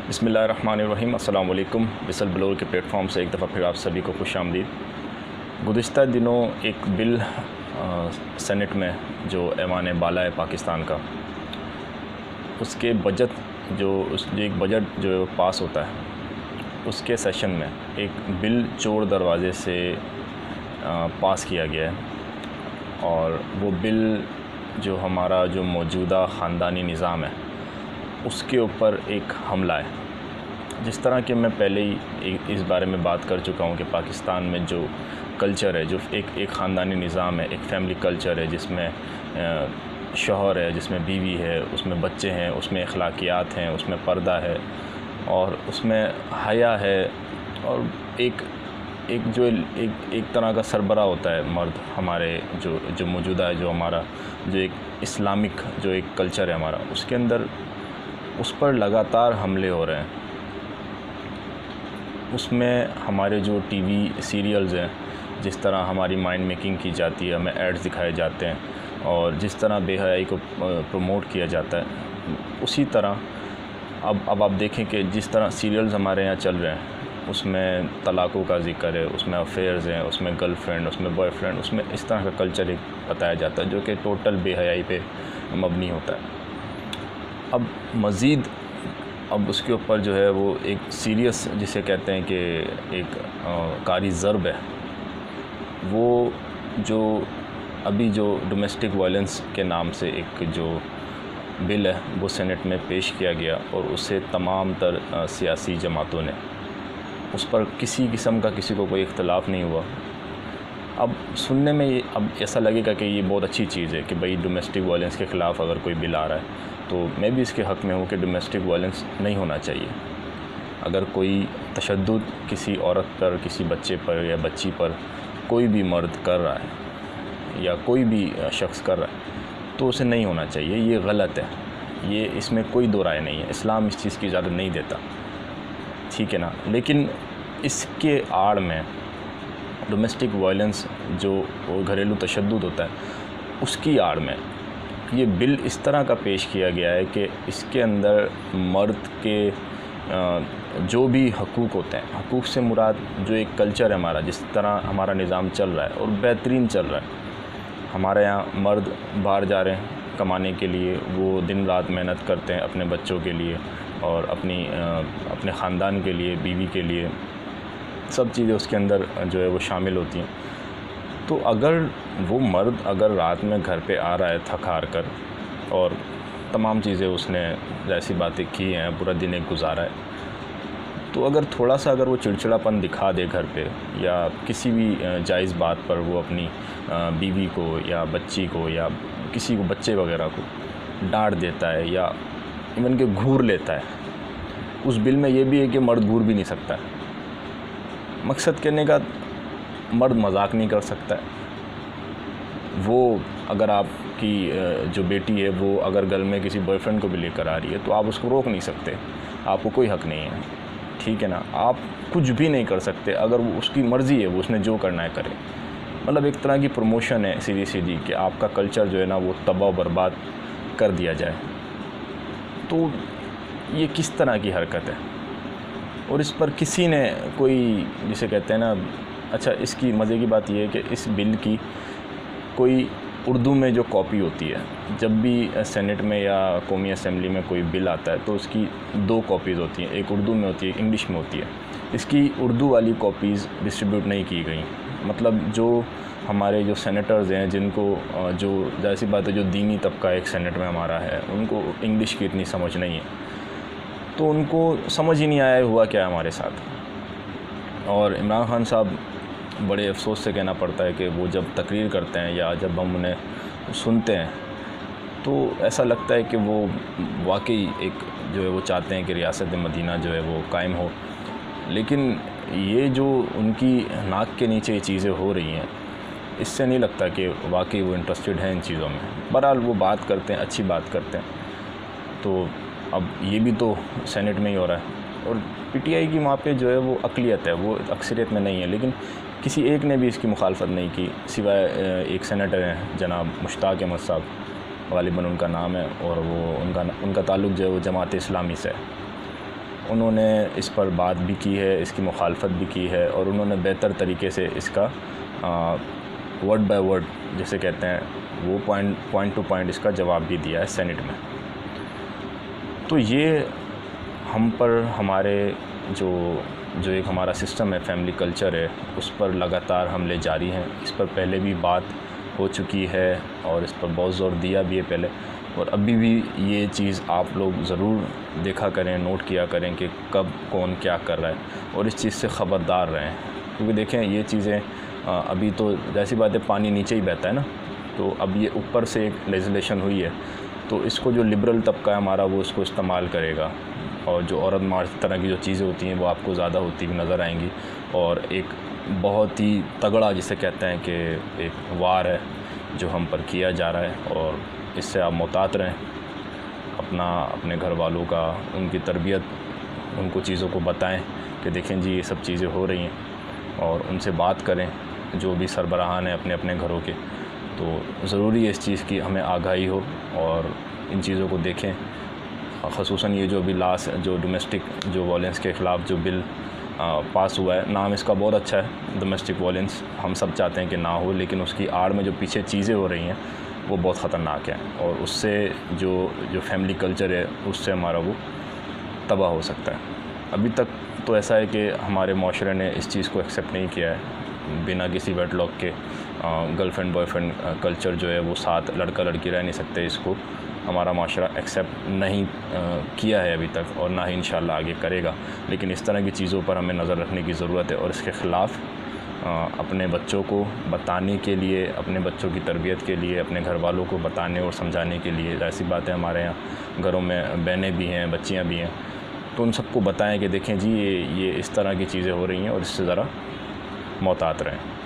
بسم اللہ الرحمن الرحیم۔ السلام علیکم۔ وصل بلور کے پلیٹ فارم سے ایک دفعہ پھر آپ سبھی کو خوش آمدید۔ گزشتہ دنوں ایک بل سینٹ میں جو ایوان بالا ہے پاکستان کا، اس کے ایک بجٹ جو پاس ہوتا ہے، اس کے سیشن میں ایک بل چور دروازے سے پاس کیا گیا ہے، اور وہ بل جو ہمارا جو موجودہ خاندانی نظام ہے اس کے اوپر ایک حملہ ہے۔ جس طرح کہ میں پہلے ہی اس بارے میں بات کر چکا ہوں کہ پاکستان میں جو کلچر ہے، جو ایک خاندانی نظام ہے، ایک فیملی کلچر ہے، جس میں شوہر ہے، جس میں بیوی ہے، اس میں بچے ہیں، اس میں اخلاقیات ہیں، اس میں پردہ ہے، اور اس میں حیا ہے، اور ایک طرح کا سربراہ ہوتا ہے مرد ہمارے جو موجودہ ہے، جو ہمارا جو ایک اسلامک جو ایک کلچر ہے ہمارا، اس کے اندر اس پر لگاتار حملے ہو رہے ہیں۔ اس میں ہمارے جو ٹی وی سیریلز ہیں، جس طرح ہماری مائنڈ میکنگ کی جاتی ہے، ہمیں ایڈز دکھائے جاتے ہیں، اور جس طرح بے حیائی کو پروموٹ کیا جاتا ہے، اسی طرح اب آپ دیکھیں کہ جس طرح سیریلز ہمارے یہاں چل رہے ہیں، اس میں طلاقوں کا ذکر ہے، اس میں افیئرز ہیں، اس میں گرل فرینڈ، اس میں بوائے فرینڈ، اس میں اس طرح کا کلچر ایک بتایا جاتا ہے جو کہ ٹوٹل بے حیائی پہ مبنی ہوتا ہے۔ اب مزید اس کے اوپر جو ہے وہ ایک سیریس جسے کہتے ہیں کہ ایک کاری ضرب ہے، وہ جو ابھی جو ڈومیسٹک وائلنس کے نام سے ایک جو بل ہے وہ سینٹ میں پیش کیا گیا، اور اسے تمام تر سیاسی جماعتوں نے اس پر کسی قسم کا کسی کو کوئی اختلاف نہیں ہوا۔ اب سننے میں اب ایسا لگے گا کہ یہ بہت اچھی چیز ہے کہ بھئی ڈومیسٹک وائلنس کے خلاف اگر کوئی بل آ رہا ہے، تو میں بھی اس کے حق میں ہوں کہ ڈومیسٹک وائلنس نہیں ہونا چاہیے۔ اگر کوئی تشدد کسی عورت پر، کسی بچے پر یا بچی پر کوئی بھی مرد کر رہا ہے یا کوئی بھی شخص کر رہا ہے، تو اسے نہیں ہونا چاہیے، یہ غلط ہے، یہ اس میں کوئی دو رائے نہیں ہے، اسلام اس چیز کی اجازت نہیں دیتا، ٹھیک ہے نا۔ لیکن اس کے آڑ میں ڈومیسٹک وائلنس جو گھریلو تشدد ہوتا ہے، اس کی آڑ میں یہ بل اس طرح کا پیش کیا گیا ہے کہ اس کے اندر مرد کے جو بھی حقوق ہوتے ہیں، حقوق سے مراد جو ایک کلچر ہے ہمارا، جس طرح ہمارا نظام چل رہا ہے اور بہترین چل رہا ہے، ہمارے یہاں مرد باہر جا رہے ہیں کمانے کے لیے، وہ دن رات محنت کرتے ہیں اپنے بچوں کے لیے اور اپنے خاندان کے لیے، بیوی کے لیے، سب چیزیں اس کے اندر جو ہے وہ شامل ہوتی ہیں۔ تو اگر وہ مرد اگر رات میں گھر پہ آ رہا ہے تھک ہار کر، اور تمام چیزیں اس نے ایسی باتیں کی ہیں، پورا دن ایک گزارا ہے، تو اگر تھوڑا سا اگر وہ چڑچڑاپن دکھا دے گھر پہ، یا کسی بھی جائز بات پر وہ اپنی بیوی کو یا بچی کو یا کسی کو بچے وغیرہ کو ڈانٹ دیتا ہے، یا ایون کہ گھور لیتا ہے، اس بل میں یہ بھی ہے کہ مرد گھور بھی نہیں سکتا ہے۔ مقصد کہنے کا، مرد مذاق نہیں کر سکتا ہے۔ وہ اگر آپ کی جو بیٹی ہے وہ اگر گھر میں کسی بوائے فرینڈ کو بھی لے کر آ رہی ہے، تو آپ اس کو روک نہیں سکتے، آپ کو کوئی حق نہیں ہے، ٹھیک ہے نا۔ آپ کچھ بھی نہیں کر سکتے، اگر وہ اس کی مرضی ہے، وہ اس نے جو کرنا ہے کرے۔ مطلب ایک طرح کی پروموشن ہے سیدھی سیدھی کہ آپ کا کلچر جو ہے نا وہ تباہ و برباد کر دیا جائے۔ تو یہ کس طرح کی حرکت ہے؟ اور اس پر کسی نے کوئی جسے کہتے ہیں نا، اچھا اس کی مزے کی بات یہ ہے کہ اس بل کی کوئی اردو میں جو کاپی ہوتی ہے، جب بھی سینٹ میں یا قومی اسمبلی میں کوئی بل آتا ہے تو اس کی دو کاپیز ہوتی ہیں، ایک اردو میں ہوتی ہے، ایک انگلش میں ہوتی ہے۔ اس کی اردو والی کاپیز ڈسٹریبیوٹ نہیں کی گئیں۔ مطلب جو ہمارے جو سینیٹرز ہیں، جن کو جو ظاہر سی بات ہے جو دینی طبقہ ایک سینٹ میں ہمارا ہے، ان کو انگلش کی اتنی سمجھ نہیں ہے، تو ان کو سمجھ ہی نہیں آیا ہوا کیا ہے ہمارے ساتھ۔ اور عمران خان صاحب بڑے افسوس سے کہنا پڑتا ہے کہ وہ جب تقریر کرتے ہیں یا جب ہم انہیں سنتے ہیں، تو ایسا لگتا ہے کہ وہ واقعی ایک جو ہے وہ چاہتے ہیں کہ ریاست مدینہ جو ہے وہ قائم ہو، لیکن یہ جو ان کی ناک کے نیچے یہ چیزیں ہو رہی ہیں، اس سے نہیں لگتا کہ واقعی وہ انٹرسٹڈ ہیں ان چیزوں میں۔ بہرحال وہ بات کرتے ہیں، اچھی بات کرتے ہیں۔ تو اب یہ بھی تو سینٹ میں ہی ہو رہا ہے، اور پی ٹی آئی کی وہاں پہ جو ہے وہ اقلیت ہے، وہ اکثریت میں نہیں ہے، لیکن کسی ایک نے بھی اس کی مخالفت نہیں کی، سوائے ایک سینیٹر ہیں جناب مشتاق احمد صاحب، غالباً ان کا نام ہے، اور وہ ان کا تعلق جو ہے وہ جماعت اسلامی سے ہے۔ انہوں نے اس پر بات بھی کی ہے، اس کی مخالفت بھی کی ہے، اور انہوں نے بہتر طریقے سے اس کا ورڈ بائی ورڈ جسے کہتے ہیں وہ پوائنٹ ٹو پوائنٹ اس کا جواب بھی دیا ہے سینٹ میں۔ تو یہ ہم پر ہمارے جو ایک ہمارا سسٹم ہے، فیملی کلچر ہے، اس پر لگاتار حملے جاری ہیں۔ اس پر پہلے بھی بات ہو چکی ہے اور اس پر بہت زور دیا بھی ہے پہلے، اور ابھی بھی یہ چیز آپ لوگ ضرور دیکھا کریں، نوٹ کیا کریں کہ کب کون کیا کر رہا ہے، اور اس چیز سے خبردار رہیں، کیونکہ دیکھیں یہ چیزیں ابھی تو جیسی بات ہے پانی نیچے ہی بہتا ہے نا، تو اب یہ اوپر سے ایک لیجسلیشن ہوئی ہے، تو اس کو جو لبرل طبقہ ہے ہمارا وہ اس کو استعمال کرے گا، اور جو عورت مارچ طرح کی جو چیزیں ہوتی ہیں وہ آپ کو زیادہ ہوتی ہوئی نظر آئیں گی، اور ایک بہت ہی تگڑا جسے کہتے ہیں کہ ایک وار ہے جو ہم پر کیا جا رہا ہے، اور اس سے آپ محتاط رہیں، اپنے گھر والوں کا، ان کی تربیت، ان کو چیزوں کو بتائیں کہ دیکھیں جی یہ سب چیزیں ہو رہی ہیں، اور ان سے بات کریں جو بھی سربراہان ہیں اپنے گھروں کے، تو ضروری ہے اس چیز کی ہمیں آگاہی ہو اور ان چیزوں کو دیکھیں، خصوصاً یہ جو بھی جو ڈومیسٹک جو وائلنس کے خلاف جو بل پاس ہوا ہے، نام اس کا بہت اچھا ہے ڈومیسٹک وائلنس، ہم سب چاہتے ہیں کہ نہ ہو، لیکن اس کی آڑ میں جو پیچھے چیزیں ہو رہی ہیں وہ بہت خطرناک ہیں، اور اس سے جو فیملی کلچر ہے اس سے ہمارا وہ تباہ ہو سکتا ہے۔ ابھی تک تو ایسا ہے کہ ہمارے معاشرے نے اس چیز کو ایکسیپٹ نہیں کیا ہے، بنا کسی ویڈ لاک کے girl friend boy friend culture جو ہے وہ ساتھ لڑکا لڑکی رہ نہیں سکتے، اس کو ہمارا معاشرہ ایکسیپٹ نہیں کیا ہے ابھی تک، اور نہ ہی انشاءاللہ آگے کرے گا، لیکن اس طرح کی چیزوں پر ہمیں نظر رکھنے کی ضرورت ہے، اور اس کے خلاف اپنے بچوں کو بتانے کے لیے، اپنے بچوں کی تربیت کے لیے، اپنے گھر والوں کو بتانے اور سمجھانے کے لیے، ایسی بات ہے ہمارے یہاں گھروں میں بہنیں بھی ہیں، بچیاں بھی ہیں، تو ان سب کو بتائیں کہ دیکھیں جی یہ اس طرح کی چیزیں ہو رہی ہیں اور اس سے ذرا محتاط رہیں۔